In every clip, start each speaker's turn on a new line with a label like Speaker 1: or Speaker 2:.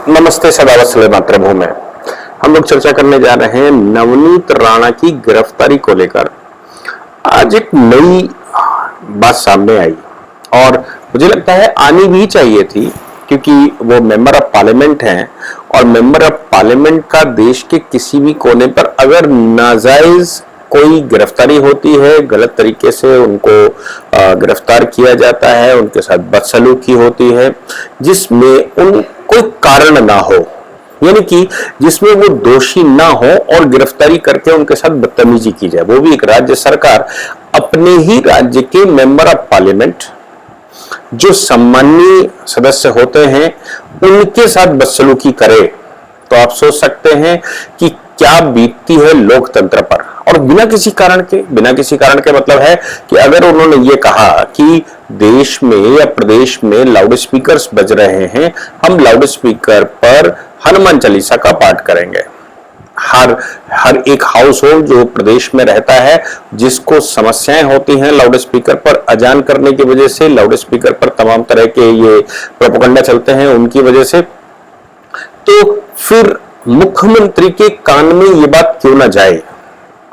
Speaker 1: नमस्ते सदावत्सले मातृभूमि। हम लोग चर्चा करने जा रहे हैं नवनीत राणा की गिरफ्तारी को लेकर। आज एक नई बात सामने आई और मुझे लगता है आनी भी चाहिए थी, क्योंकि वो मेंबर ऑफ पार्लियामेंट हैं और मेंबर ऑफ पार्लियामेंट का देश के किसी भी कोने पर अगर नाजायज कोई गिरफ्तारी होती है, गलत तरीके से उनको गिरफ्तार किया जाता है, उनके साथ बदसलूकी होती है जिसमें उन कोई कारण ना हो, यानी कि जिसमें वो दोषी ना हो और गिरफ्तारी करके उनके साथ बदतमीजी की जाए, वो भी एक राज्य सरकार अपने ही राज्य के मेंबर ऑफ पार्लियामेंट जो सम्मानीय सदस्य होते हैं उनके साथ बदसलूकी करे, तो आप सोच सकते हैं कि क्या बीतती है लोकतंत्र पर। और बिना किसी कारण के मतलब है कि अगर उन्होंने ये कहा कि देश में या प्रदेश में लाउड स्पीकर्स बज रहे हैं, हम लाउड स्पीकर पर हनुमान चालीसा का पाठ करेंगे। हर एक हाउस होल्ड जो प्रदेश में रहता है, जिसको समस्याएं होती हैं लाउड स्पीकर पर अजान करने की वजह से, लाउड स्पीकर पर तमाम तरह के ये प्रोपेगेंडा चलते हैं उनकी वजह से, तो फिर मुख्यमंत्री के कान में ये बात क्यों ना जाए।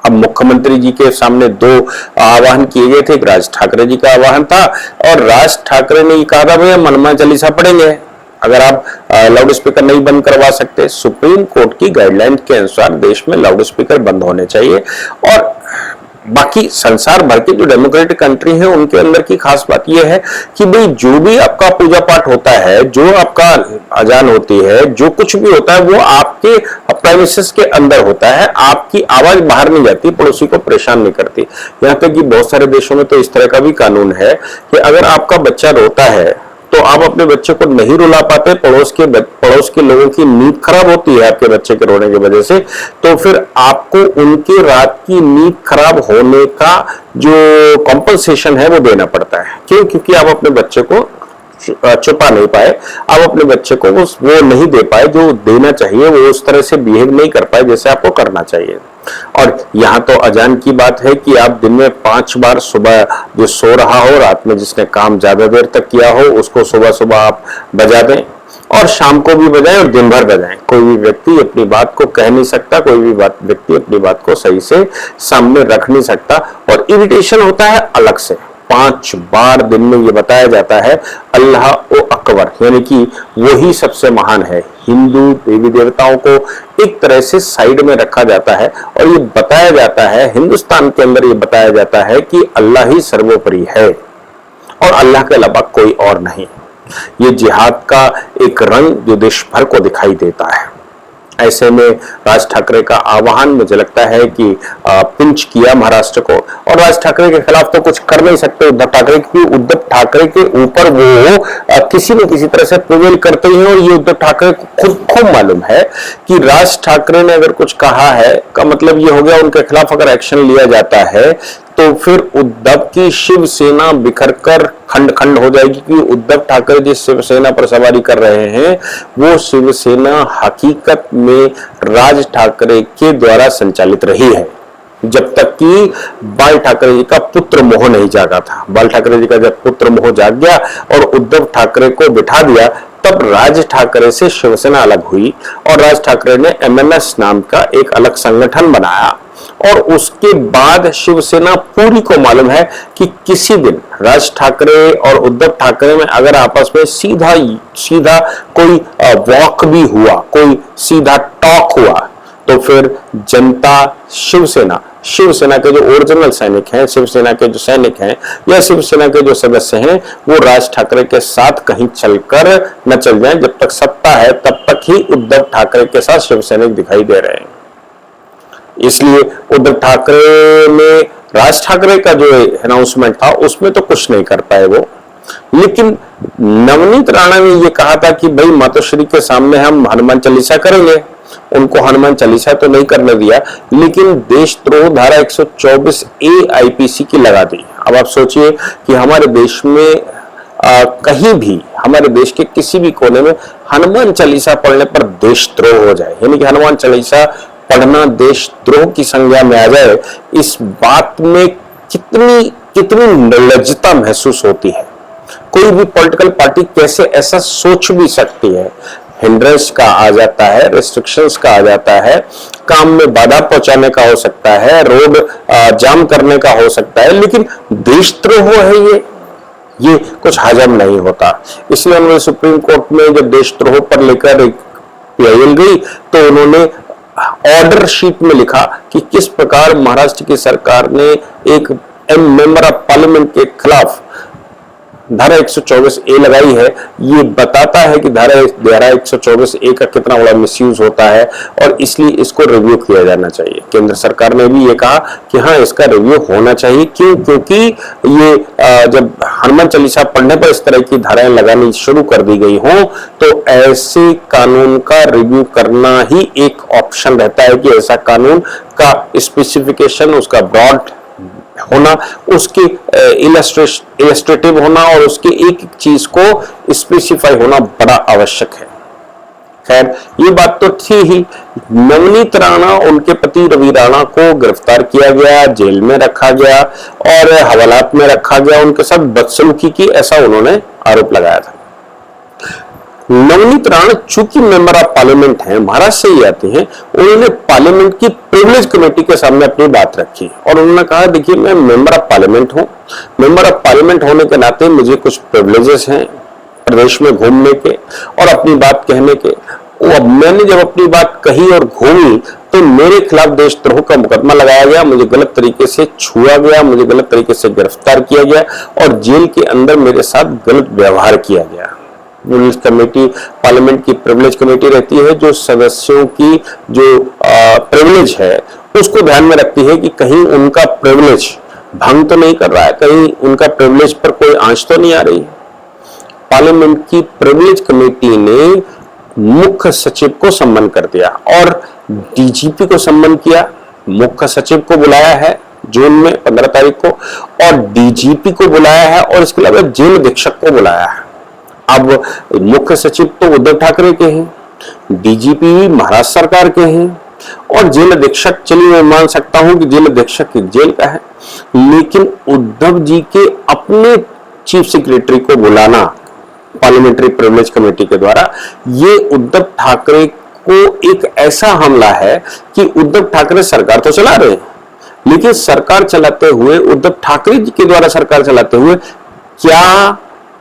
Speaker 1: अब मुख्यमंत्री जी के सामने दो आह्वान किए गए थे, एक राज ठाकरे जी का आह्वान था और राज ठाकरे ने ये कहा था भाई हम हनुमान चालीसा पढ़ेंगे अगर आप लाउड स्पीकर नहीं बंद करवा सकते। सुप्रीम कोर्ट की गाइडलाइन के अनुसार देश में लाउड स्पीकर बंद होने चाहिए। और बाकी संसार भर की जो डेमोक्रेटिक कंट्री है उनके अंदर की खास बात यह है कि भाई जो भी आपका पूजा पाठ होता है, जो आपका अजान होती है, जो कुछ भी होता है वो आपके प्रेमिसेस के अंदर होता है, आपकी आवाज बाहर नहीं जाती, पड़ोसी को परेशान नहीं करती। यहाँ तक कि बहुत सारे देशों में तो इस तरह का भी कानून है कि अगर आपका बच्चा रोता है तो आप अपने बच्चे को नहीं रुला पाते, पड़ोस के लोगों की नींद खराब होती है आपके बच्चे के रोने की वजह से, तो फिर आपको उनके रात की नींद खराब होने का जो कॉम्पनसेशन है वो देना पड़ता है। क्यों? क्योंकि आप अपने बच्चे को छुपा नहीं पाए, आप अपने बच्चे को वो नहीं दे पाए जो देना चाहिए, वो उस तरह से बिहेव नहीं कर पाए जैसे आपको करना चाहिए। और यहाँ तो अजान की बात है कि आप दिन में 5 बार, सुबह जो सो रहा हो, रात में जिसने काम ज्यादा देर तक किया हो उसको सुबह सुबह आप बजा दें और शाम को भी बजाएं और दिन भर बजाएं। कोई भी व्यक्ति अपनी बात को कह नहीं सकता, कोई भी व्यक्ति अपनी बात को सही से सामने रख नहीं सकता और इरिटेशन होता है अलग से। 5 बार दिन में ये बताया जाता है अल्लाह ओ अकबर, यानी कि वही सबसे महान है। हिंदू देवी देवताओं को एक तरह से साइड में रखा जाता है और ये बताया जाता है, हिंदुस्तान के अंदर ये बताया जाता है कि अल्लाह ही सर्वोपरि है और अल्लाह के अलावा कोई और नहीं। ये जिहाद का एक रंग जो देश भर को दिखाई देता है। ऐसे में राज ठाकरे का आह्वान मुझे लगता है कि पिंच किया महाराष्ट्र को, और राज ठाकरे के खिलाफ तो कुछ कर नहीं सकते उद्धव ठाकरे, क्योंकि उद्धव ठाकरे के ऊपर वो किसी न किसी तरह से प्रिवेल करते ही हैं और ये उद्धव ठाकरे को खुद खूब मालूम है कि राज ठाकरे ने अगर कुछ कहा है का मतलब ये हो गया उनके खिलाफ अगर एक्शन लिया जाता है तो फिर उद्धव की शिवसेना बिखरकर खंड खंड हो जाएगी। क्योंकि उद्धव ठाकरे जिस शिवसेना पर सवारी कर रहे हैं वो शिवसेना हकीकत में राज ठाकरे के द्वारा संचालित रही है, जब तक कि बाल ठाकरे जी का पुत्र मोह नहीं जागा था। बाल ठाकरे जी का जब पुत्र मोह जाग गया और उद्धव ठाकरे को बिठा दिया, तब राज ठाकरे से शिवसेना अलग हुई और राज ठाकरे ने एमएनएस नाम का एक अलग संगठन बनाया। और उसके बाद शिवसेना पूरी को मालूम है कि किसी दिन राज ठाकरे और उद्धव ठाकरे में अगर आपस में सीधा कोई वॉक भी हुआ, कोई सीधा टॉक हुआ, तो फिर जनता शिवसेना के जो ओरिजिनल सैनिक हैं, शिवसेना के जो सैनिक हैं या शिवसेना के जो सदस्य हैं, वो राज ठाकरे के साथ कहीं चलकर न चल जाएं। जब तक सत्ता है तब तक ही उद्धव ठाकरे के साथ शिवसैनिक दिखाई दे रहे हैं। इसलिए उद्धव ठाकरे ने राज ठाकरे का जो अनाउंसमेंट था उसमें तो कुछ नहीं कर पाए वो, लेकिन नवनीत राणा ने ये कहा था कि भाई मातोश्री के सामने हम हनुमान चालीसा करेंगे। उनको हनुमान चालीसा तो नहीं करने दिया, लेकिन देशद्रोह धारा 124A आईपीसी की लगा दी। अब आप सोचिए कि हमारे देश में कहीं भी, हमारे देश के किसी भी कोने में हनुमान चालीसा पढ़ने पर देशद्रोह हो जाए, यानी कि हनुमान चालीसा पढ़ना देशद्रोह की संज्ञा में आ जाए, इस बात में कितनी निर्लज्जता महसूस होती है। कोई भी पॉलिटिकल पार्टी कैसे ऐसा सोच भी सकती है। हिंड्रेंस का आ जाता है, रेस्ट्रिक्शंस का आ जाता है, काम में बाधा पहुंचाने का हो सकता है, रोड जाम करने का हो सकता है, लेकिन देशद्रोह है ये कुछ हजम नहीं होता। इसलिए उन्होंने सुप्रीम कोर्ट में जब देशद्रोह पर लेकर एक PIL गई तो उन्होंने ऑर्डर शीट में लिखा कि किस प्रकार महाराष्ट्र की सरकार ने एक मेंबर ऑफ पार्लियामेंट के खिलाफ धारा 124A लगाई है। ये बताता है कि धारा 124A का कितना बड़ा मिसयूज होता है और इसलिए इसको रिव्यू किया जाना चाहिए। केंद्र सरकार ने भी ये कहा कि हाँ, इसका रिव्यू होना चाहिए। क्यों? क्योंकि ये जब हनुमान चालीसा पढ़ने पर इस तरह की धाराएं लगानी शुरू कर दी गई हो तो ऐसे कानून का रिव्यू करना ही एक ऑप्शन रहता है कि ऐसा कानून का स्पेसिफिकेशन, उसका ब्रॉड होना, उसके इलस्ट्रेटिव होना और उसके एक एक चीज को स्पेसिफाई होना बड़ा आवश्यक है। खैर, ये बात तो थी ही। नवनीत राणा, उनके पति रवि राणा को गिरफ्तार किया गया, जेल में रखा गया और हवालात में रखा गया। उनके साथ बदसलूकी की, ऐसा उन्होंने आरोप लगाया था। नवनीत राणा चूंकि मेंबर ऑफ पार्लियामेंट हैं, महाराष्ट्र से ही आते हैं, उन्होंने पार्लियामेंट की प्रिविलेज कमेटी के सामने अपनी बात रखी और उन्होंने कहा, देखिए, मैं मेंबर ऑफ पार्लियामेंट हूं, मेंबर ऑफ पार्लियामेंट होने के नाते मुझे कुछ प्रिविलेजेस हैं प्रदेश में घूमने के और अपनी बात कहने के। अब मैंने जब अपनी बात कही और घूमी तो मेरे खिलाफ देशद्रोह का मुकदमा लगाया गया, मुझे गलत तरीके से छुआ गया, मुझे गलत तरीके से गिरफ्तार किया गया और जेल के अंदर मेरे साथ गलत व्यवहार किया गया। प्रिविलेज कमेटी, पार्लियामेंट की प्रिविलेज कमेटी रहती है जो सदस्यों की जो प्रिविलेज है उसको ध्यान में रखती है कि कहीं उनका प्रिविलेज भंग तो नहीं कर रहा है, कहीं उनका प्रिविलेज पर कोई आंच तो नहीं आ रही। पार्लियामेंट की प्रिविलेज कमेटी ने मुख्य सचिव को सम्मन कर दिया और DGP को सम्मन किया। मुख्य सचिव को बुलाया है जून में 15 तारीख को और DGP को बुलाया है और इसके अलावा जेल अधीक्षक को बुलाया है। अब मुख्य सचिव तो उद्धव ठाकरे के हैं, DGP भी महाराष्ट्र सरकार के हैं और जेल अधीक्षक, चलिए मैं मान सकता हूं कि जेल अधीक्षक जेल का है, लेकिन उद्धव जी के अपने चीफ सेक्रेटरी को बुलाना पार्लियामेंट्री प्रिविलेज कमेटी के द्वारा, ये उद्धव ठाकरे को एक ऐसा हमला है कि उद्धव ठाकरे सरकार तो चला रहे हैं, लेकिन सरकार चलाते हुए, उद्धव ठाकरे जी के द्वारा सरकार चलाते हुए, क्या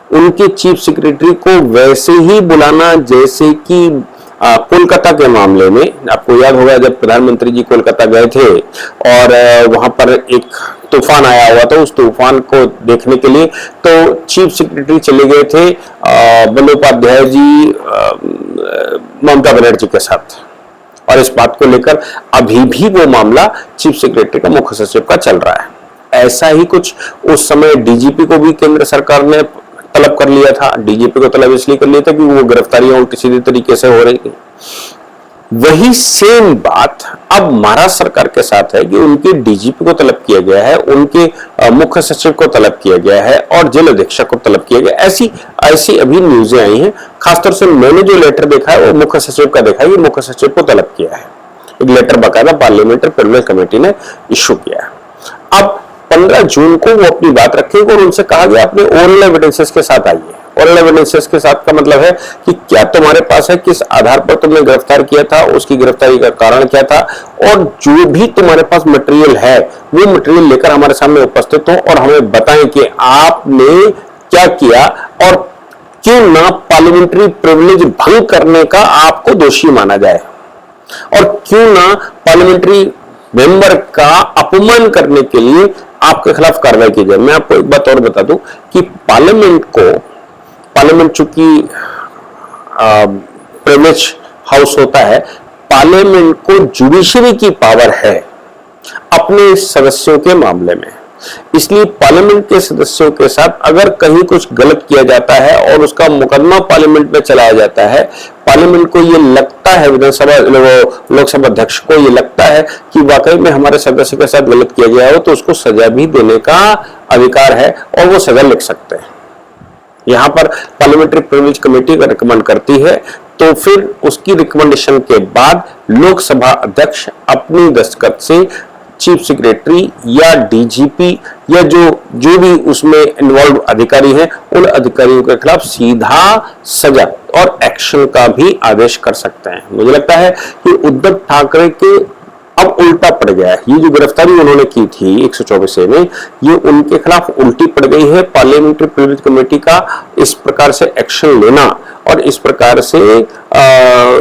Speaker 1: उनके चीफ सेक्रेटरी को वैसे ही बुलाना जैसे कि कोलकाता के मामले में, आपको याद होगा जब प्रधानमंत्री जी कोलकाता गए थे और वहां पर एक तूफान आया हुआ था, उस तूफान को देखने के लिए तो चीफ सेक्रेटरी चले गए थे बंदोपाध्याय जी ममता बनर्जी के साथ और इस बात को लेकर अभी भी वो मामला चीफ सेक्रेटरी का, मुख्य सचिव का चल रहा है। ऐसा ही कुछ उस समय DGP को भी केंद्र सरकार ने तलब कर लिया था। DGP को तलब इसलिए कर लिया था कि वो गिरफ्तारियां उल्टी सीधी तरीके से हो रही थी। वही सेम बात अब महाराष्ट्र सरकार के साथ है कि उनके DGP को तलब किया गया है, उनके मुख्य सचिव को तलब किया गया है और जेल अधीक्षक को तलब किया गया। ऐसी अभी न्यूज़ें आई हैं। खासतौर से मैंने जो लेटर देखा है वो मुख्य सचिव का देखा है कि मुख्य सचिव को तलब किया है। एक लेटर बाकायदा पार्लियामेंट्री प्रिविलेज कमेटी ने इश्यू किया है। अब 15 जून को वो अपनी बात रखेंगे और उनसे कहा गया अपने ओरल एविडेंसेस के साथ आइए। ओरल एविडेंसेस के साथ का मतलब है कि क्या तुम्हारे पास है, किस आधार पर तुमने गिरफ्तार किया था, उसकी गिरफ्तारी का कारण क्या था और जो भी तुम्हारे पास मटेरियल है वो मटेरियल लेकर हमारे सामने उपस्थित हो और हमें बताएं कि आपने क्या किया और क्यों ना पार्लियामेंट्री प्रिविलेज भंग करने का आपको दोषी माना जाए और क्यों ना पार्लियामेंट्री मेंबर का अपमान करने के लिए आपके खिलाफ कार्रवाई की जाए। मैं आपको एक बात और बता दूं कि पार्लियामेंट चूंकि प्रिविलेज हाउस होता है, पार्लियामेंट को जुडिशरी की पावर है अपने सदस्यों के मामले में। इसलिए पार्लियामेंट के सदस्यों के साथ अगर कहीं कुछ गलत किया जाता है और उसका मुकदमा पार्लियामेंट में चलाया जाता है, पार्लियामेंट को ये लगता है, विधानसभा लोकसभा अध्यक्ष को ये लगता है कि वाकई में हमारे सदस्य के साथ गलत किया गया हो, तो उसको सजा भी देने का अधिकार है और वो सजा लिख सकते हैं। यहां पर पार्लियामेंट्री प्रिविलेज कमेटी का रिकमेंड करती है तो फिर उसकी रिकमेंडेशन के बाद लोकसभा अध्यक्ष अपनी दस्तखत से चीफ सेक्रेटरी या DGP या जो भी उसमें इन्वॉल्व अधिकारी हैं उन अधिकारियों के खिलाफ सीधा सजा और एक्शन का भी आदेश कर सकते हैं। मुझे लगता है कि उद्धव ठाकरे के अब उल्टा पड़ गया है। ये जो गिरफ्तारी उन्होंने की थी 124 में, ये उनके खिलाफ उल्टी पड़ गई है। पार्लियामेंट्री प्रिविलेज कमेटी का इस प्रकार से एक्शन लेना और इस प्रकार से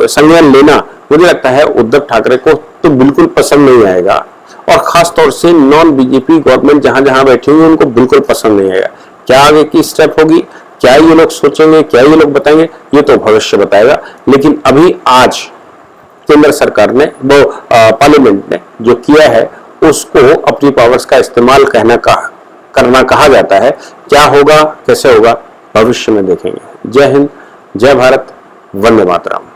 Speaker 1: संज्ञान लेना, मुझे लगता है उद्धव ठाकरे को तो बिल्कुल पसंद नहीं आएगा, और खास तौर से नॉन बीजेपी गवर्नमेंट जहां जहां बैठी हुई उनको बिल्कुल पसंद नहीं आएगा। क्या आगे की स्टेप होगी, क्या ये लोग सोचेंगे, क्या ये लोग बताएंगे, ये तो भविष्य बताएगा। लेकिन अभी आज केंद्र सरकार ने, वो पार्लियामेंट ने जो किया है उसको अपनी पावर्स का इस्तेमाल करना कहा जाता है। क्या होगा, कैसे होगा, भविष्य में देखेंगे। जय हिंद, जय भारत, वंदे मातरम।